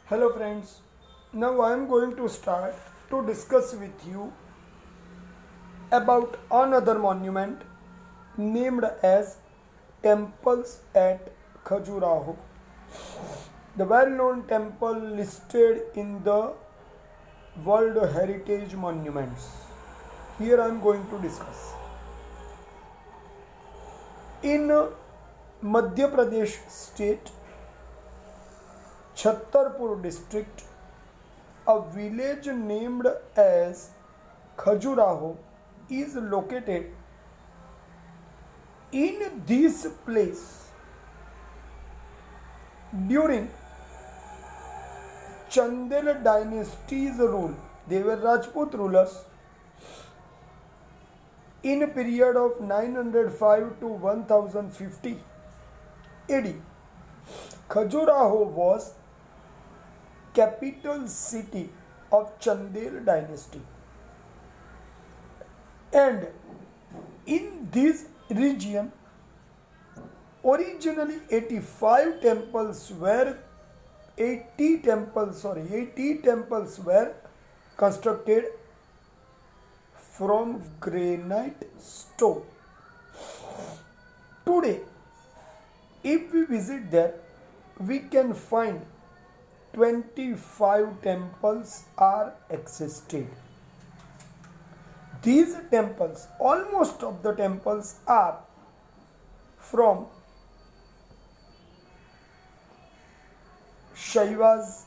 Hello friends, now I am going to start to discuss with you about another monument named as temples at Khajuraho. The well-known temple listed in the World Heritage Monuments. Here I am going to discuss. In Madhya Pradesh state, Chhattarpur district, a village named as Khajuraho is located. In this place, during Chandel dynasty's rule, they were Rajput rulers. In a period of 905 to 1050 AD, Khajuraho was capital city of Chandel dynasty. And in this region, originally 80 temples were constructed from granite stone. Today, if we visit there, we can find 25 temples are existed. These temples, almost of the temples are from Shaivas,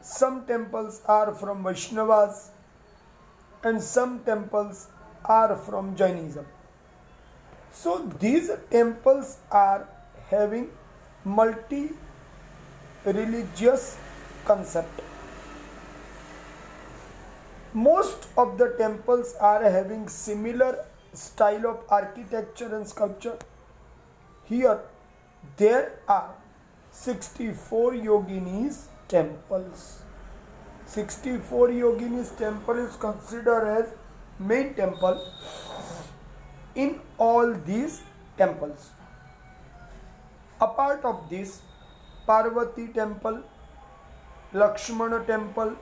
some temples are from Vaishnavas, and some temples are from Jainism. So these temples are having multi religious concept. Most of the temples are having similar style of architecture and sculpture. Here there are 64 yoginis temples. 64 yoginis temple is considered as main temple in all these temples. Apart of this, Parvati temple, Lakshmana temple,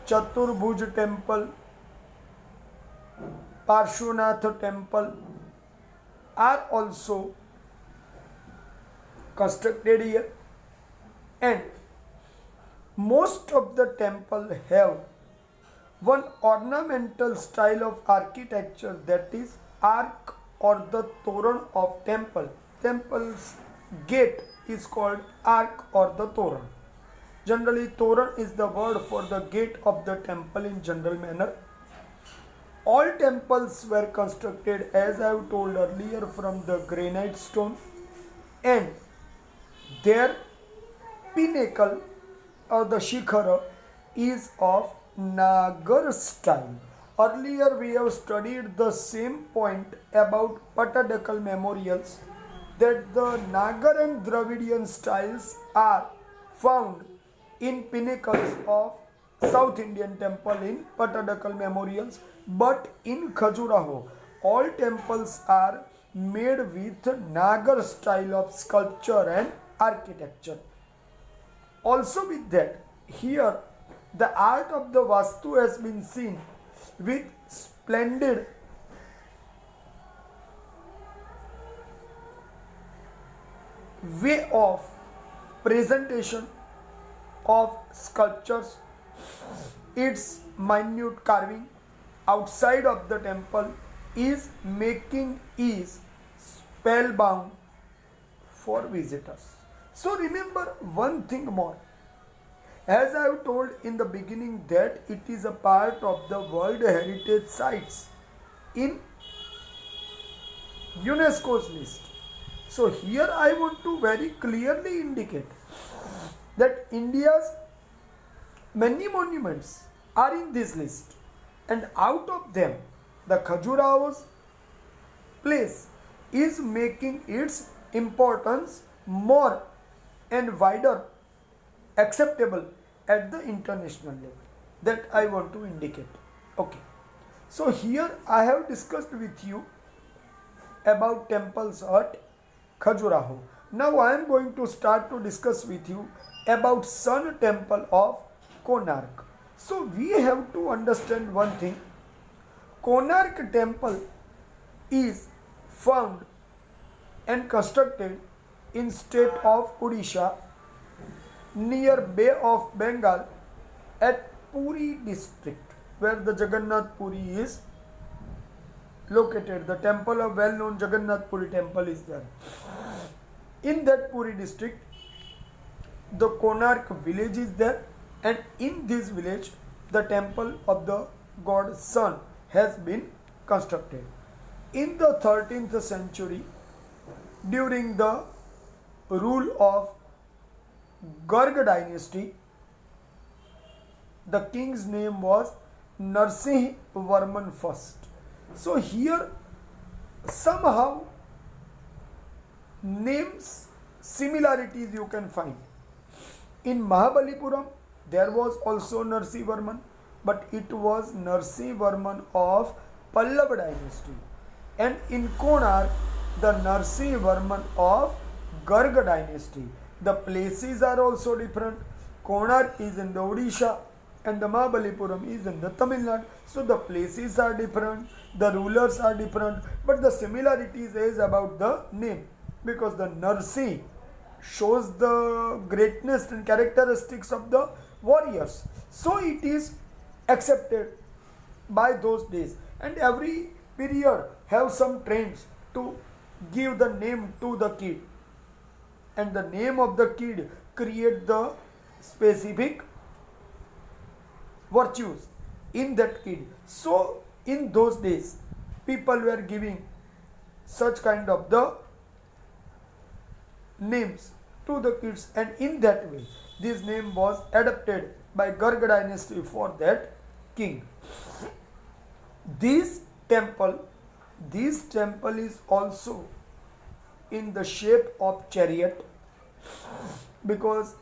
Chaturbhuj temple, Parshvanath temple are also constructed here, and most of the temple have one ornamental style of architecture, that is arc or the toran of temple. Temple's gate is called arc or the toran. Generally, toran is the word for the gate of the temple in general manner. All temples were constructed, as I have told earlier, from the granite stone, and their pinnacle or the shikhara is of Nagar style. Earlier we have studied the same point about Patadakal memorials, that the Nagar and Dravidian styles are found in pinnacles of South Indian temple in Patadakal memorials, but in Khajuraho all temples are made with Nagar style of sculpture and architecture. Also with that, here the art of the Vastu has been seen with splendid way of presentation of sculptures, its minute carving outside of the temple is spellbound for visitors. So remember one thing more, as I have told in the beginning that it is a part of the World Heritage Sites in UNESCO's list. So here I want to very clearly indicate that India's many monuments are in this list, and out of them the Khajuraho's place is making its importance more and wider acceptable at the international level. That I want to indicate. Okay. So here I have discussed with you about temples at Khajuraho. Now I am going to start to discuss with you about Sun Temple of Konark. So we have to understand one thing. Konark Temple is found and constructed in state of Odisha near Bay of Bengal at Puri district, where the Jagannath Puri is located. The temple of well-known Jagannath Puri temple is there. In that Puri district, the Konark village is there, and in this village, the temple of the god Sun has been constructed. In the 13th century, during the rule of Garg dynasty, the king's name was Narsingh Varman first. So here somehow names similarities you can find. In Mahabalipuram there was also Narsingh Varman, but it was Narsingh Varman of Pallava dynasty, and in Konark the Narsingh Varman of Garg dynasty. The places are also different. Konark is in the Odisha and the Mahabalipuram is in the Tamil Nadu. So the places are different, the rulers are different, but the similarities is about the name, because the Narsingh shows the greatness and characteristics of the warriors. So it is accepted by those days, and every period have some trends to give the name to the kid, and the name of the kid create the specific virtues in that kid. So in those days people were giving such kind of the names to the kids, and in that way this name was adopted by Garg dynasty for that king. This temple is also in the shape of chariot, because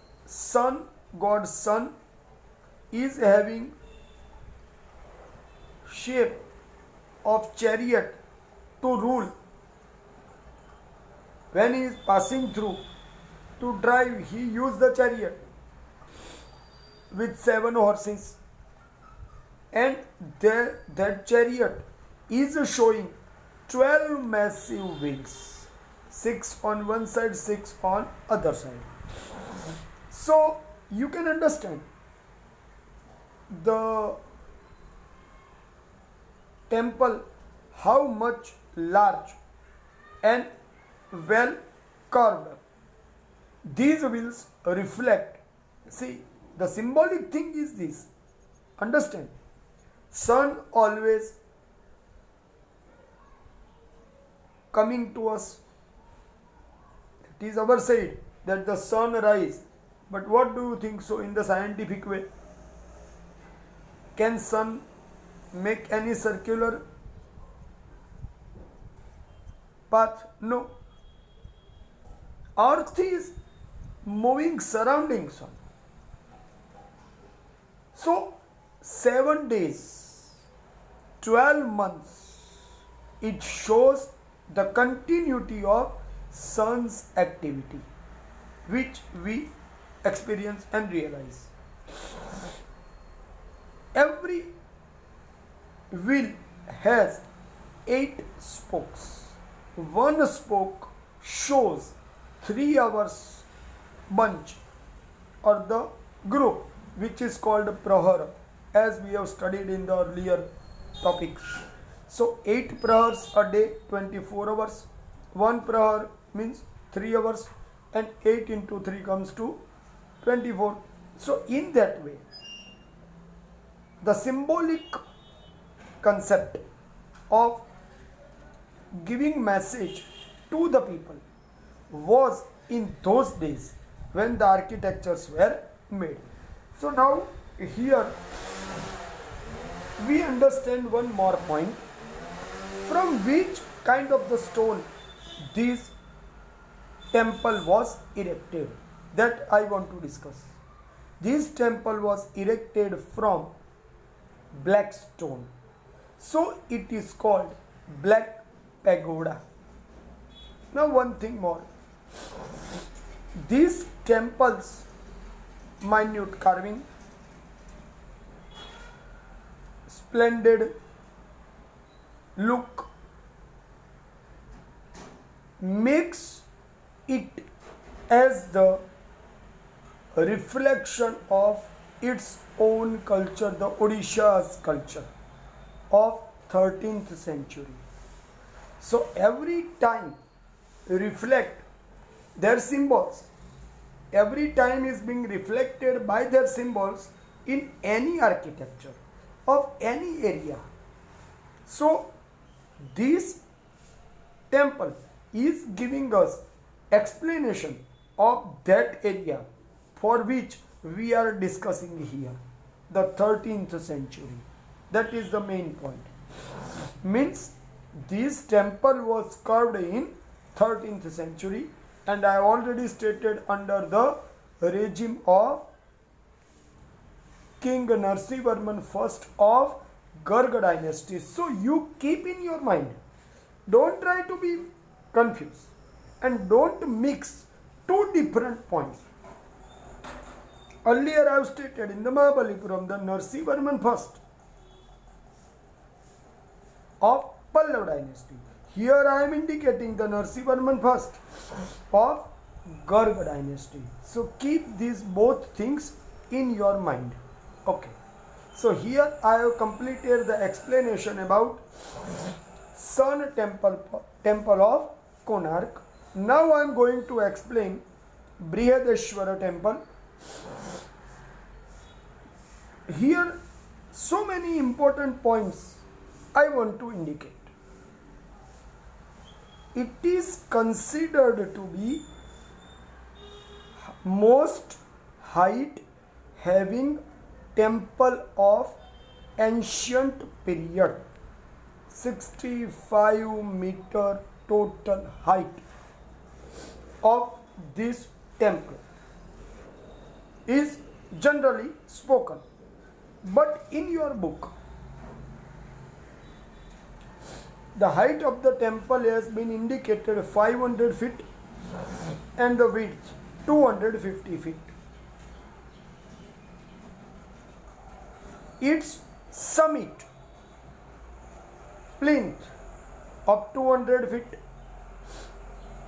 god Sun is having shape of chariot to rule. When he is passing through to drive, he used the chariot with 7 horses, and that chariot is showing 12 massive wings, 6 on one side, 6 on other side. So you can understand the temple how much large and well carved. These wheels reflect. See, the symbolic thing is this. Understand? Sun always coming to us. It is our side that the sun rise. But what do you think so in the scientific way? Can sun make any circular path? No. Earth is moving surrounding sun. So 7 days, 12 months, it shows the continuity of sun's activity, which we experience and realize. Every wheel has 8 spokes. One spoke shows 3 hours bunch or the group, which is called prahar, as we have studied in the earlier topics. So 8 prahars a day, 24 hours. 1 prahar means 3 hours, and 8 into 3 comes to 24. So in that way, the symbolic concept of giving message to the people was in those days when the architectures were made. So now here we understand one more point, from which kind of the stone this temple was erected, that I want to discuss. This temple was erected from black stone, so it is called Black Pagoda. Now one thing more, These temples, minute carving, splendid look, makes it as the reflection of its own culture, the Odisha's culture of 13th century. So every time reflect their symbols, every time is being reflected by their symbols in any architecture of any area. So this temple is giving us explanation of that area for which we are discussing here, the 13th century. That is the main point. Means this temple was carved in 13th century, and I already stated under the regime of King Narasimhavarman I of Garg dynasty. So you keep in your mind, don't try to be confused and don't mix two different points. Earlier I have stated in the Mahabalipuram, the Narasimhavarman I of Pallav dynasty. Here I am indicating the Narasimhavarman I of Garg dynasty. So keep these both things in your mind. Okay. So here I have completed the explanation about Sun temple of Konark. Now I am going to explain Brihadeshwara temple. Here so many important points I want to indicate. It is considered to be most height having temple of ancient period, 65-meter total height of this temple is generally spoken. But in your book, the height of the temple has been indicated 500 feet and the width 250 feet. Its summit, plinth of 200 feet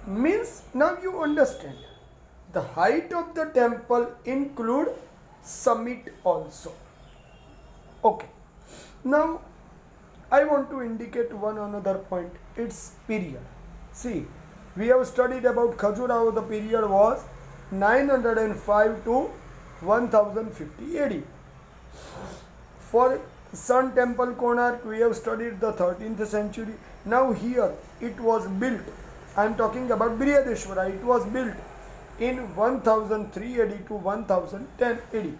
means, now you understand, the height of the temple include summit also. Okay. Now I want to indicate one another point, its period. See, we have studied about Khajuraho. The period was 905 to 1050 AD. For Sun Temple Konark, we have studied the 13th century. Now here it was built, I am talking about Brihadeshwara, it was built in 1003 AD to 1010 AD.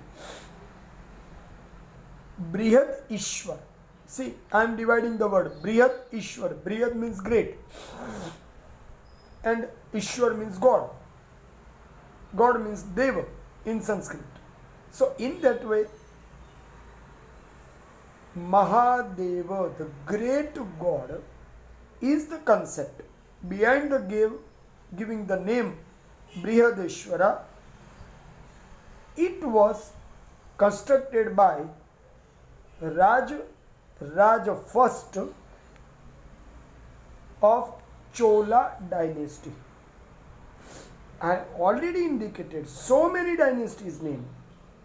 Brihad Ishwar. See, I am dividing the word Brihad Ishwar. Brihad means great and Ishwar means God. God means Deva in Sanskrit. So in that way, Mahadeva, the great God, is the concept behind the giving the name Brihadeshwara. It was constructed by Raja first of Chola dynasty. I already indicated so many dynasties named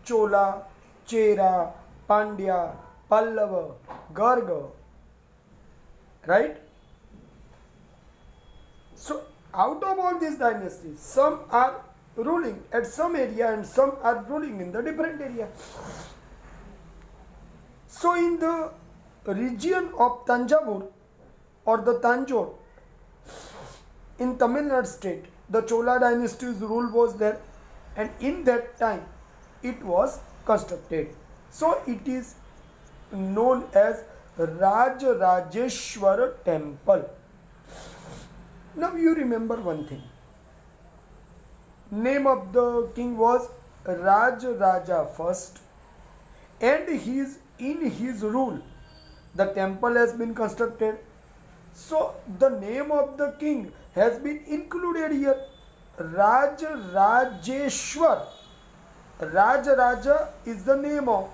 Chola, Chera, Pandya, Pallava, Garga, right? So out of all these dynasties, some are ruling at some area and some are ruling in the different area. So in the region of Tanjavur or the Tanjore in Tamil Nadu state, the Chola dynasty's rule was there, and in that time it was constructed. So it is known as Rajarajeshwara temple. Now you remember one thing. Name of the king was Rajaraja first, and in his rule the temple has been constructed. So the name of the king has been included here, Rajeshwar. Raja is the name of,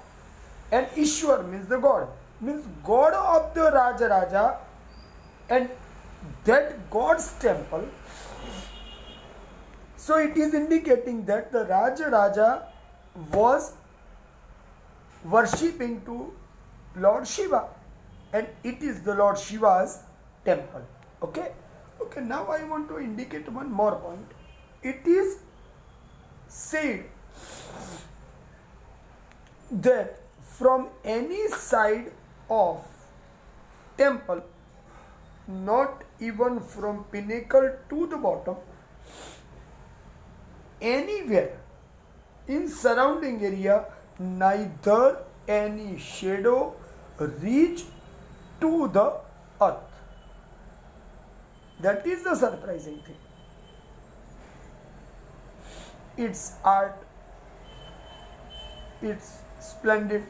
and Ishwar means the God, means God of the Raja, and that God's temple. So it is indicating that the Raja was worshipping to Lord Shiva, and it is the Lord Shiva's temple. Okay. Now I want to indicate one more point. It is said that from any side of temple, not even from pinnacle to the bottom, anywhere in surrounding area, neither any shadow reach to the earth. That is the surprising thing. Its art, its splendid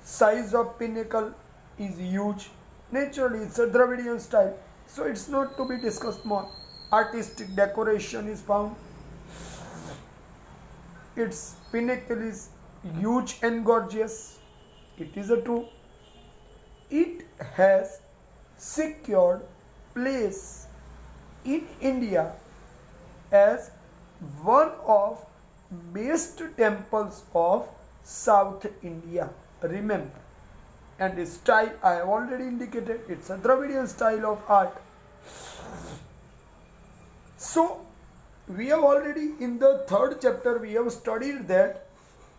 size of pinnacle is huge. Naturally, it's a Dravidian style, so it's not to be discussed more. Artistic decoration is found. Its pinnacle is huge and gorgeous. It is a true. It has secured place in India as one of best temples of South India. Remember, and the style I have already indicated, it's a Dravidian style of art. So we have already in the third chapter we have studied that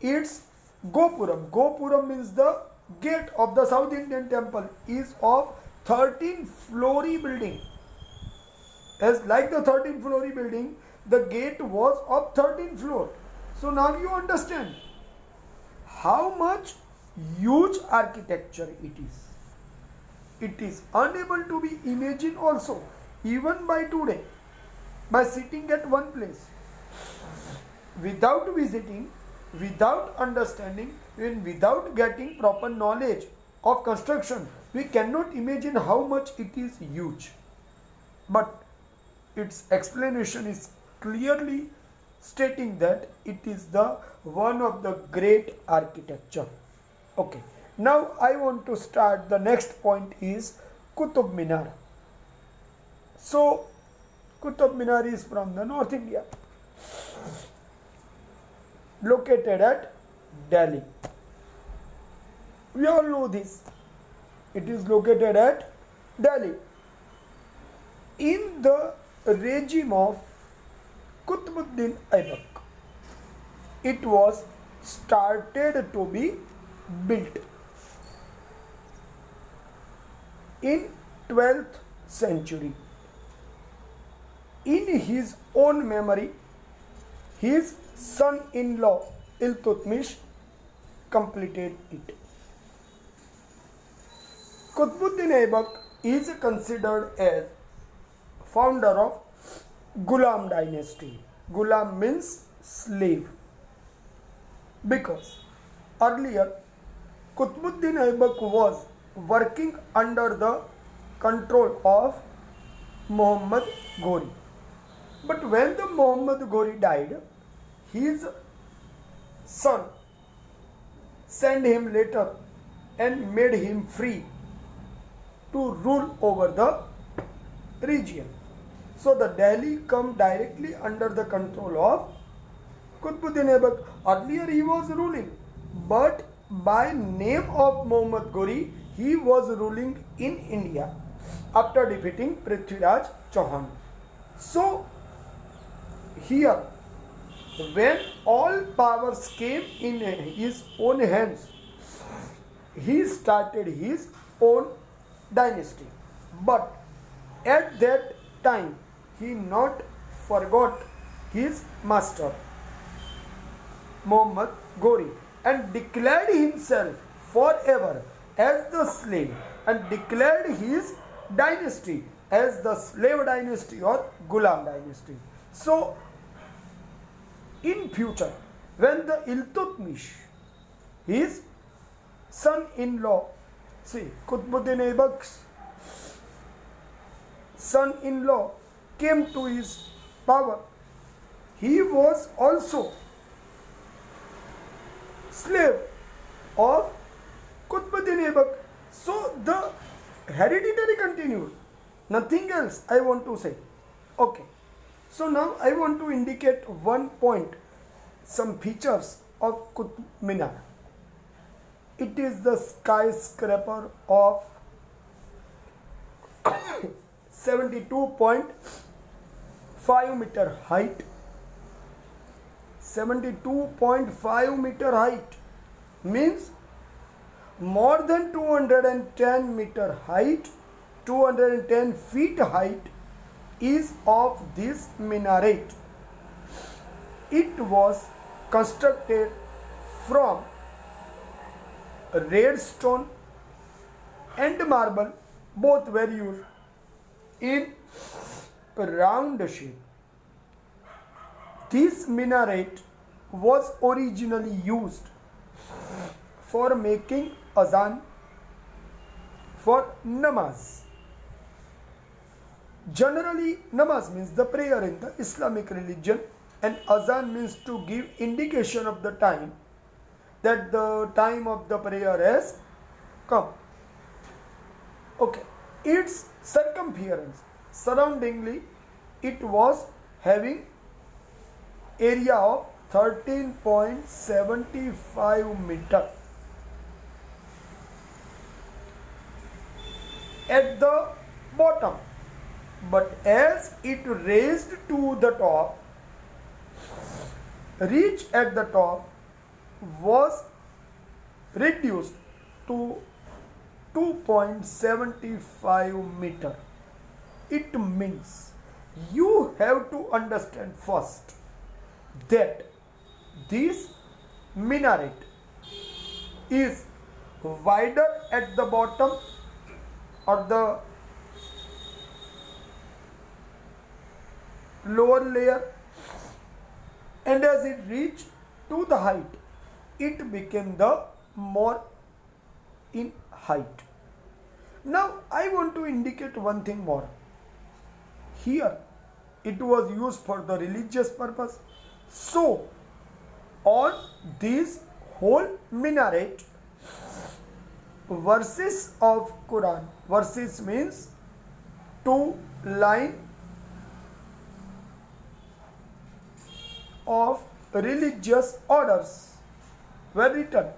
it's Gopuram. Gopuram means the gate of the South Indian temple is of 13-floor building. As like the 13-floor building, the gate was of 13th floor. So now you understand how much huge architecture it is. It is unable to be imagined also, even by today, by sitting at one place. Without visiting, without understanding, even without getting proper knowledge of construction, we cannot imagine how much it is huge. But its explanation is clearly stating that it is the one of the great architecture. Okay, now I want to start. The next point is Qutub Minar. So Qutub Minar is from the North India, located at Delhi. We all know this. It is located at Delhi. In the regime of Qutbuddin Aibak, it was started to be built. In 12th century, in his own memory, his son-in-law Iltutmish completed it. Qutbuddin Aibak is considered as founder of Ghulam dynasty. Ghulam means slave, because earlier Qutbuddin Aibak was working under the control of Muhammad Ghori. But when the Muhammad Ghori died, his son sent him letter and made him free to rule over the region. So the Delhi come directly under the control of Qutbuddin Aibak. Earlier he was ruling, but by name of Muhammad Ghori, he was ruling in India after defeating Prithviraj Chauhan. So here, when all powers came in his own hands, he started his own dynasty. But at that time, he not forgot his master, Muhammad Ghori, and declared himself forever as the slave, and declared his dynasty as the slave dynasty or Ghulam dynasty. So in future, when the Iltutmish, his son-in-law, see Qutbuddin Aibak's son-in-law came to his power, he was also slave of Qutbuddin Aibak. So the hereditary continued. Nothing else I want to say. Okay. So now I want to indicate one point, some features of Qutb Minar. It is the skyscraper of 72.5 meter height. 72.5 meter height means more than 210 meter height, 210 feet height is of this minaret. It was constructed from red stone and marble, both were used in round shape. This minaret was originally used for making azan for namaz. Generally, namaz means the prayer in the Islamic religion, and azan means to give indication of the time, that the time of the prayer has come. Okay, its circumference surroundingly, it was having area of 13.75 meter. At the bottom, but as it raised to the top, reach at the top was reduced to 2.75 meter. It means you have to understand first that this minaret is wider at the bottom or the lower layer, and as it reached to the height, it became the more in height. Now I want to indicate one thing more. Here it was used for the religious purpose. So on this whole minaret, verses of Quran, verses means two line of religious orders were written,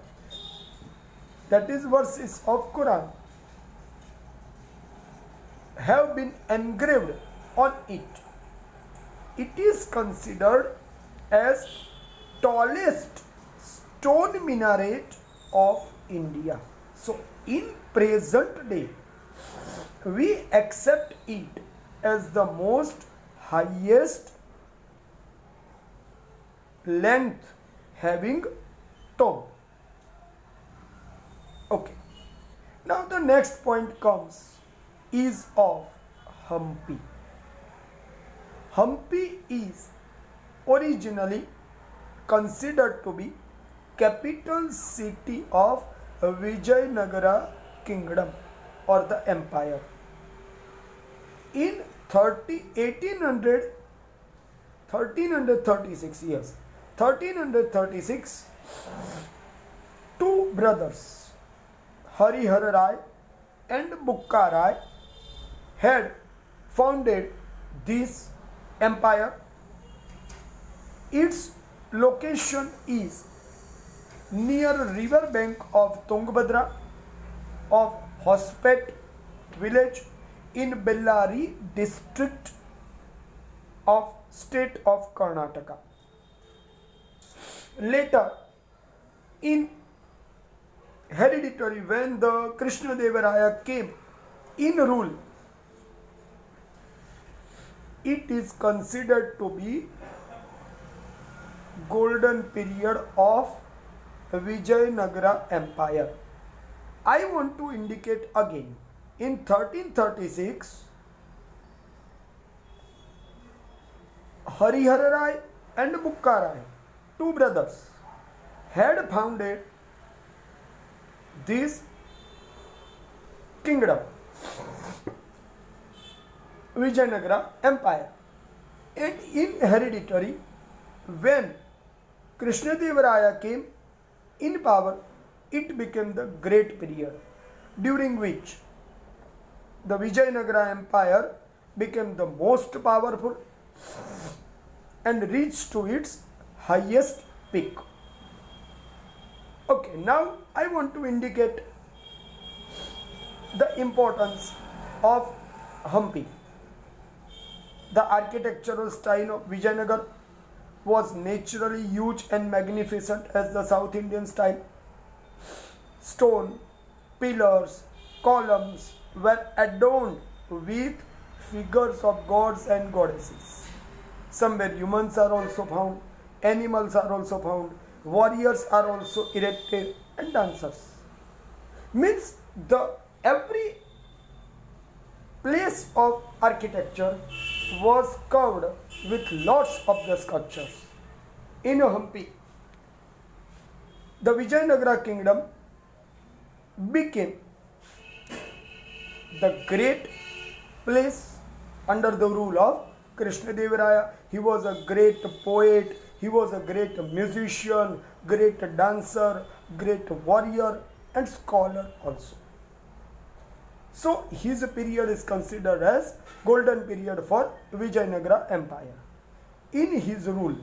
that is verses of Quran, have been engraved on it. It is considered as tallest stone minaret of India. So in present day, we accept it as the most highest length having tomb. Okay. Now the next point comes is of Hampi. Hampi is originally considered to be capital city of Vijayanagara kingdom or the empire. In 1336 years, 1336, two brothers, Harihara Rai and Bukka Rai, had founded this empire. Its location is near river bank of Tungabhadra of Hospet village in Bellary district of state of Karnataka. Later, in hereditary, when the Krishna Deva Raya came in rule, it is considered to be golden period of Vijayanagara Empire. I want to indicate again, in 1336, Harihara Rai and Bukka Rai, two brothers, had founded this kingdom. Vijayanagara Empire. And in hereditary, when Krishnadevaraya came in power, it became the great period during which the Vijayanagara Empire became the most powerful and reached to its highest peak. Okay, now I want to indicate the importance of Hampi. The architectural style of Vijayanagar was naturally huge and magnificent as the South Indian style. Stone, pillars, columns were adorned with figures of gods and goddesses. Somewhere humans are also found, animals are also found, warriors are also erected, and dancers. Means the every place of architecture was covered with lots of the sculptures. In Hampi, the Vijayanagara kingdom became the great place under the rule of Krishnadevaraya. He was a great poet, he was a great musician, great dancer, great warrior, and scholar also. So his period is considered as golden period for Vijayanagara Empire. In his rule,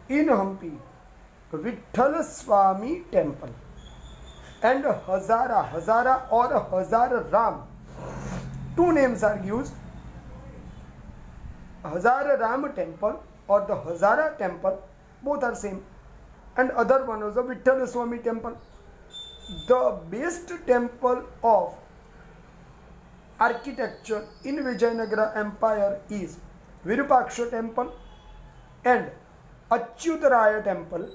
in Hampi, Vitthal Swami temple and Hazara or Hazar Ram, two names are used. Hazar Ram temple or the Hazara temple, both are same. And other one was the Vitthal Swami temple. The best temple of architecture in Vijayanagara Empire is Virupaksha temple and Achyutaraya temple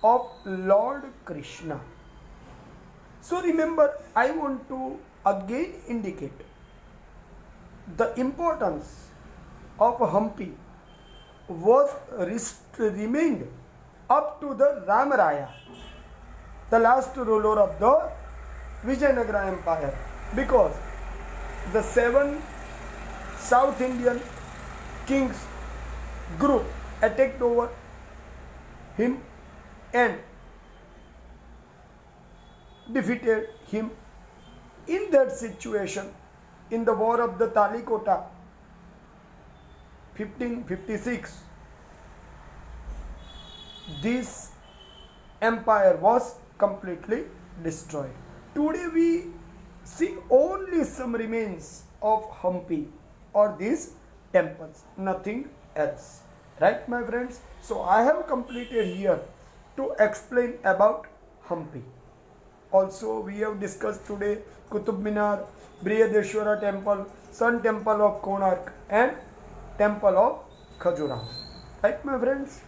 of Lord Krishna. So remember, I want to again indicate the importance of Hampi was remained up to the Ramaraya, the last ruler of the Vijayanagara Empire, because the 7 South Indian kings group attacked over him and defeated him. In that situation, in the war of the Talikota 1556, this empire was completely destroyed. Today we see only some remains of Hampi or these temples, nothing else. Right, my friends? So I have completed here to explain about Hampi. Also, we have discussed today Qutub Minar, Brihadeshwara temple, Sun temple of Konark and temple of Khajuraho. Right, my friends?